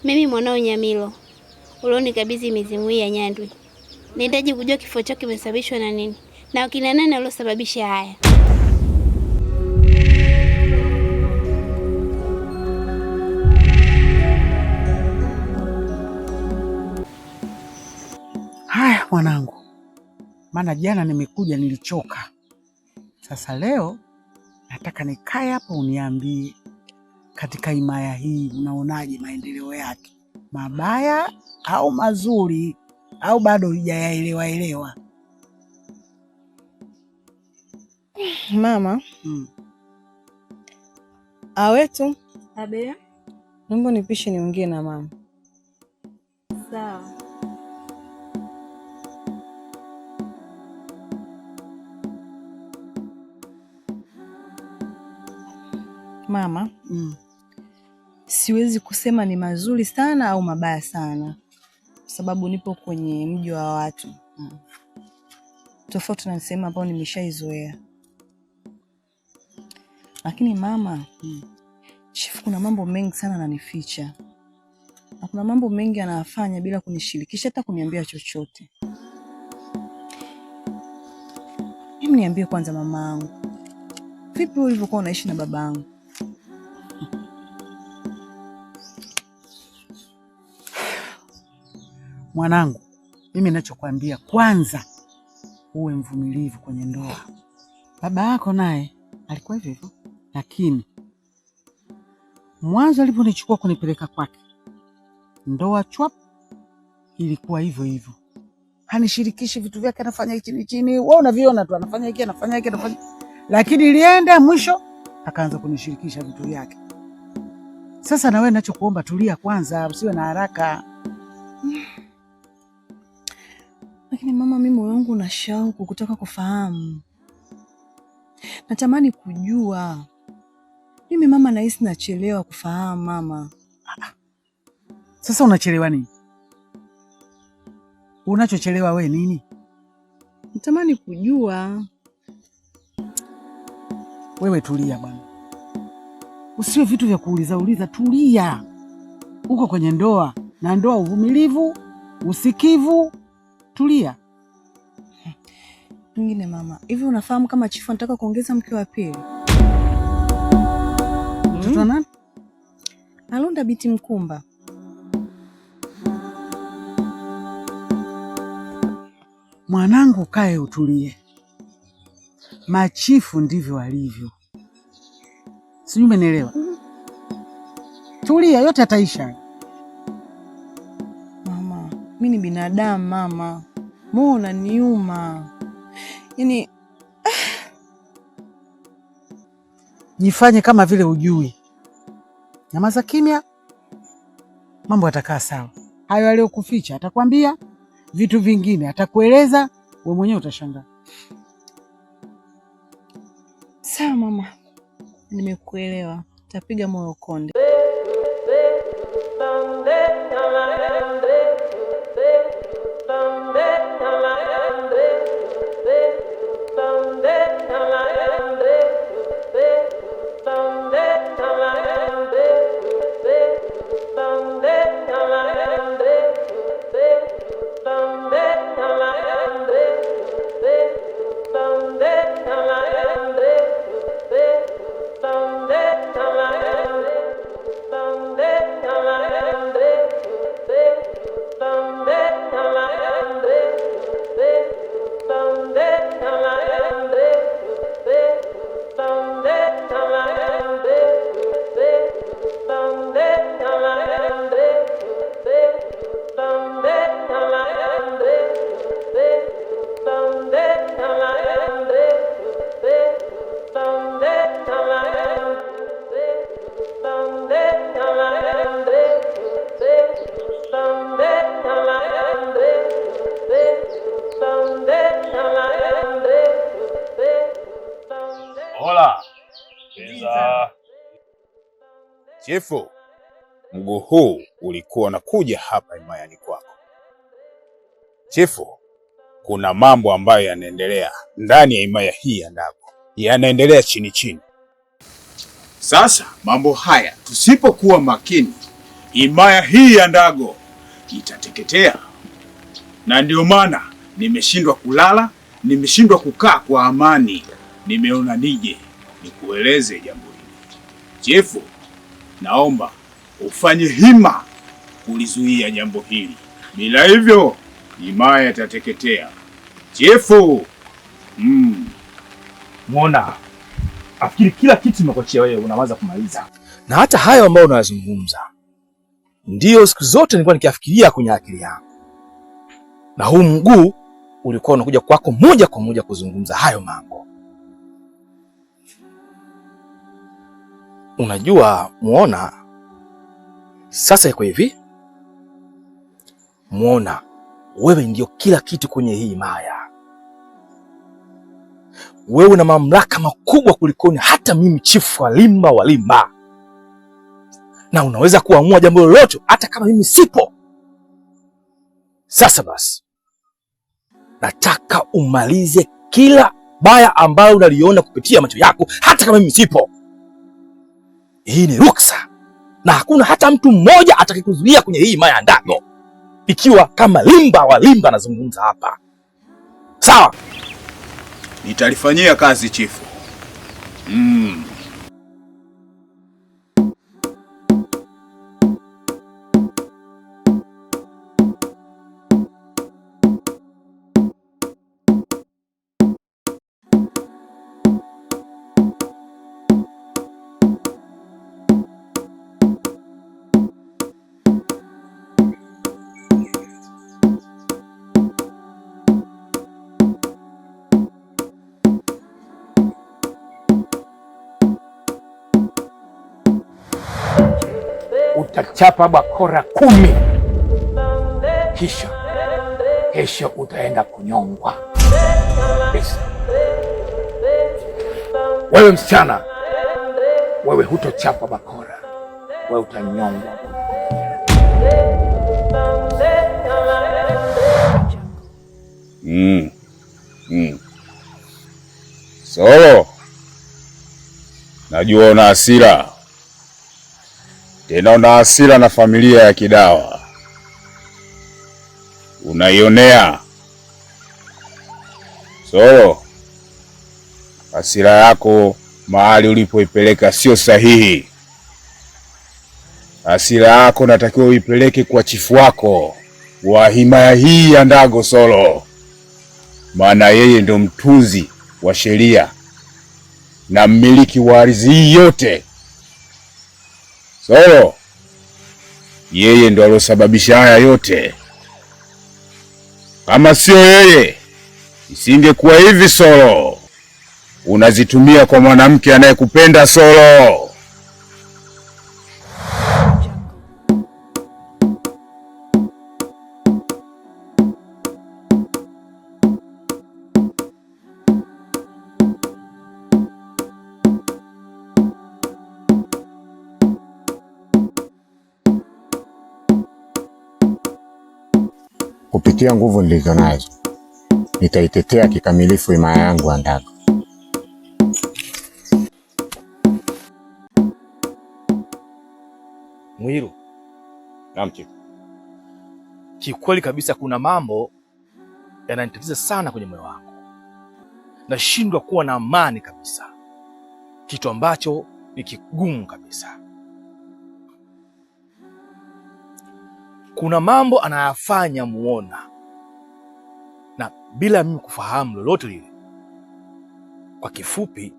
Mimi mwanao Nyamilo, ulionikabidhi mizimu hii ya Nyandwi, nahitaji kujua kifo chake kimesababishwa na nini na wakina nani waliosababisha haya. Haya mwanangu, maana jana nimekuja nilichoka. Sasa leo nataka nikae hapa uniambie katika himaya hii unaonaje maendeleo yake, mabaya au mazuri, au bado hujayaelewa? Mama. Awetu. Abe. Naomba nipishe niongee na mama. Sawa. Mama, siwezi kusema ni mazuri sana au mabaya sana, sababu nipo kwenye mji wa watu. Tofauti na sehemu ambayo nimeshaizoea. Lakini mama, Chifu kuna mambo mengi sana ananificha. Na kuna mambo mengi anafanya bila kunishirikisha hata kuniambia chochote. Mimi niambie kwanza mamangu. Vipi ulivyokuwa unaishi na babangu? Mwanangu, mimi ninachokuambia kwanza uwe mvumilivu kwenye ndoa. Baba yako naye alikuwa hivyo hivyo, lakini mwanzo aliponichukua kunipeleka kwake, ndoa chwap ilikuwa hivyo hivyo. Hanishirikishi vitu vyake, anafanya chini. Wewe unaviona tu anafanya hiki, anafanya. Lakini ilienda mwisho akaanza kunishirikisha vitu vyake. Sasa na wewe ninachokuomba tulia kwanza, usiwe na haraka. Lakini mama, mimi moyo wangu una shauku kutaka kufahamu. Natamani kujua. Mimi mama nahisi nachelewa kufahamu mama. Sasa unachelewa nini? Unachochelewa we nini? Natamani kujua. Wewe tulia bwana. Usiwe vitu vya kuuliza, tulia. Uko kwenye ndoa, na ndoa uvumilivu, usikivu, tulia. Mwingine mama, hivi unafahamu kama Chifu anataka kuongeza mke wa pili? Mtoto nani? Alonda binti Mkumba. Mwanangu, kae utulie. Machifu ndivyo walivyo. Sijui umenielewa? Tulia, yote yataisha. Mama, mimi ni binadamu mama. Moyo unaniuma. Yaani jifanye kama vile ujui. Nyamaza kimya. Mambo yatakaa sawa. Hayo aliyokuficha atakwambia, vitu vingine atakueleza, wewe mwenyewe utashangaa. Sawa mama. Nimekuelewa. Tapiga moyo konde. Chifu, mguu huu ulikuwa unakuja hapa himayani kwako. Chifu, kuna mambo ambayo yanaendelea ndani ya himaya hii ya Ndago. Yanaendelea chini chini. Sasa mambo haya tusipokuwa makini himaya hii ya Ndago itateketea, na ndio maana nimeshindwa kulala, nimeshindwa kukaa kwa amani. Nimeona nije nikueleze jambo hili. Chifu, naomba ufanye hima kulizuia jambo hili, bila hivyo himaya itateketea. Chifu, Muona, afikiri kila kitu nimekuachia wewe, unawaza kumaliza. Na hata hayo ambayo unayazungumza ndiyo siku zote nilikuwa nikiafikiria kwenye akili yangu, na huu mguu ulikuwa unakuja kwako moja kwa moja kuzungumza hayo mambo. Unajua Muona, sasa iko hivi. Muona, wewe ndio kila kitu kwenye hii himaya. Wewe una mamlaka makubwa kulikoni hata mimi chifu wa Limba, na unaweza kuamua jambo lolote hata kama mimi sipo. Sasa basi, nataka umalize kila baya ambalo unaliona kupitia macho yako hata kama mimi sipo. Hii ni ruksa, na hakuna hata mtu mmoja atakayekuzuia kwenye hii himaya ya Ndago, ikiwa kama Limba anazungumza hapa. Sawa? Nitalifanyia kazi chifu. Utachapa bakora 10, kisha utaenda kunyongwa. Yes. Wewe msichana, wewe hutochapa bakora, wewe utanyongwa. Solo, najua una hasira. Tena una hasira na familia ya Kidawa. Unaionea. Solo, hasira yako mahali ulipoipeleka sio sahihi. Hasira yako natakiwa uipeleke kwa chifu wako wa himaya hii ya Ndago Solo. Maana yeye ndo mtunzi wa sheria na mmiliki wa ardhi hii yote. Solo, yeye ndo alosababisha haya yote. Kama sio yeye, isingekuwa hivi. Solo, unazitumia kwa mwanamke anayekupenda. Solo, kupitia nguvu nilizo nazo nitaitetea kikamilifu himaya yangu ya Ndago. Mwiru. Naam chifu. Kikweli kabisa kuna mambo yananitatiza sana kwenye moyo wangu. Nashindwa kuwa na amani kabisa, kitu ambacho ni kigumu kabisa. Kuna mambo anayafanya Muona na bila mimi kufahamu lolote lile. Kwa kifupi,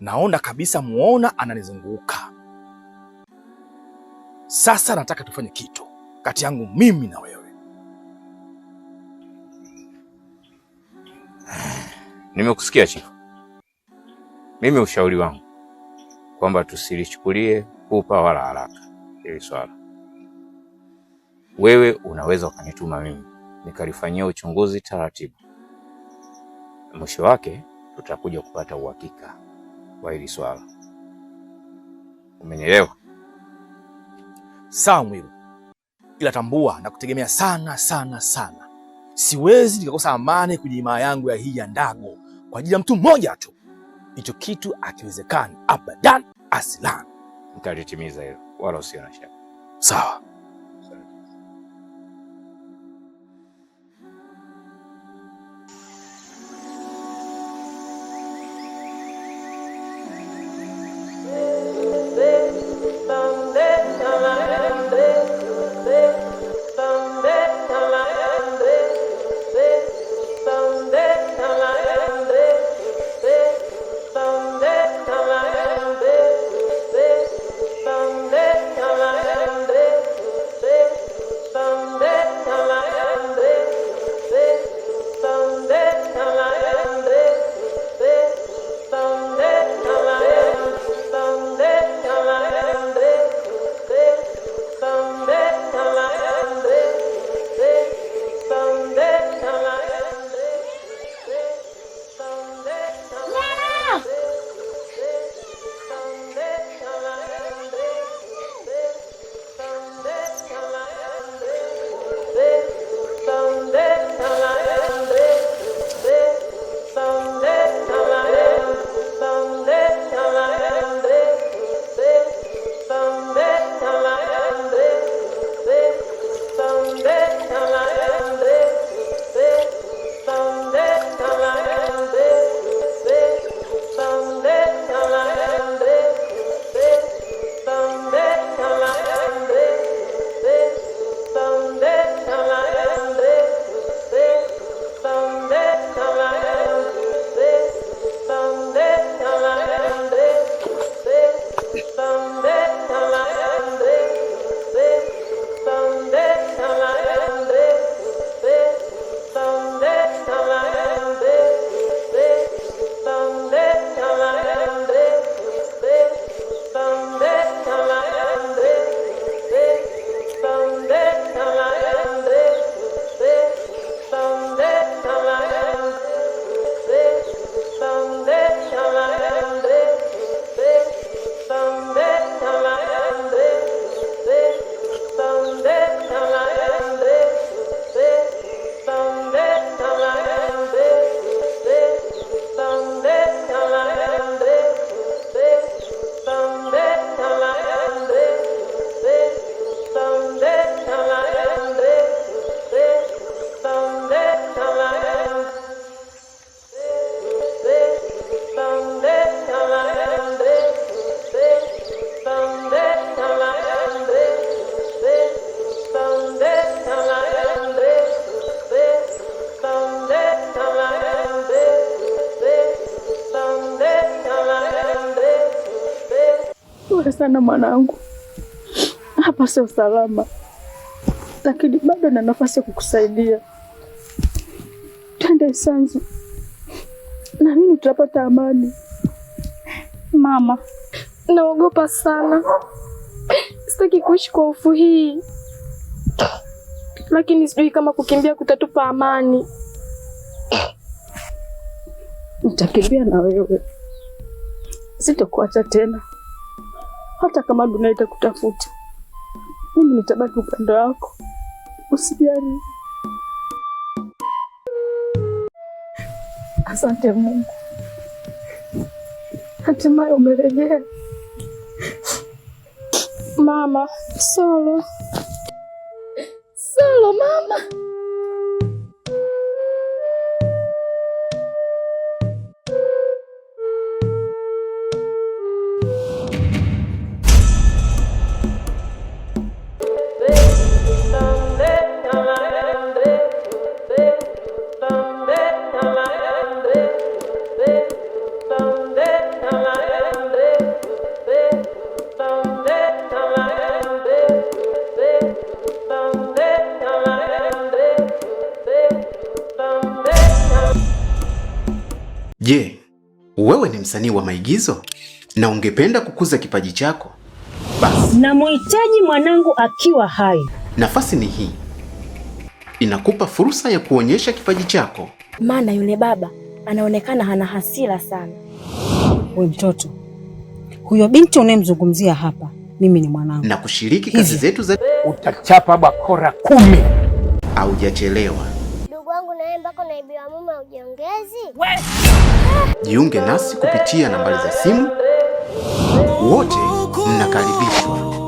naona kabisa Muona ananizunguka. Sasa nataka tufanye kitu kati yangu mimi na wewe. Nimekusikia chifu. Mimi ushauri wangu kwamba tusilichukulie pupa wala haraka hili swala. Wewe unaweza ukanituma mimi nikalifanyia uchunguzi taratibu. Mwisho wake tutakuja kupata uhakika wa hili swala. Umenielewa? Sawa Mwiru. Ila tambua na kutegemea sana sana sana. Siwezi nikakosa amani kwenye himaya yangu ya hii ya Ndago kwa ajili ya mtu mmoja tu. Hicho kitu hakiwezekani abadan aslan. Nitalitimiza hilo, wala usio na shaka. Sawa. Pole sana mwanangu, hapa sio salama, lakini bado na nafasi ya kukusaidia. Twende Isanzu, naamini tutapata amani. Mama, naogopa sana, sitaki kuishi kwa hofu hii, lakini sijui kama kukimbia kutatupa amani. Nitakimbia na wewe, sitakuacha tena. Hata kama dunia itakutafuta, mimi nitabaki upande wako, usijali. Asante Mungu, hatimaye umerejea. Mama, Solo mama. Je, wewe ni msanii wa maigizo na ungependa kukuza kipaji chako? Basi namhitaji mwanangu akiwa hai. Nafasi ni hii. Inakupa fursa ya kuonyesha kipaji chako. Maana yule baba anaonekana hana hasira sana. Wewe mtoto, huyo binti unayemzungumzia hapa mimi ni mwanangu. Na kushiriki kazi zetu za utachapa bakora 10. Haujachelewa. Ndugu wangu nawe mpaka naibiwa mume ujiongezi. Jiunge nasi kupitia nambari za simu. Wote mnakaribishwa.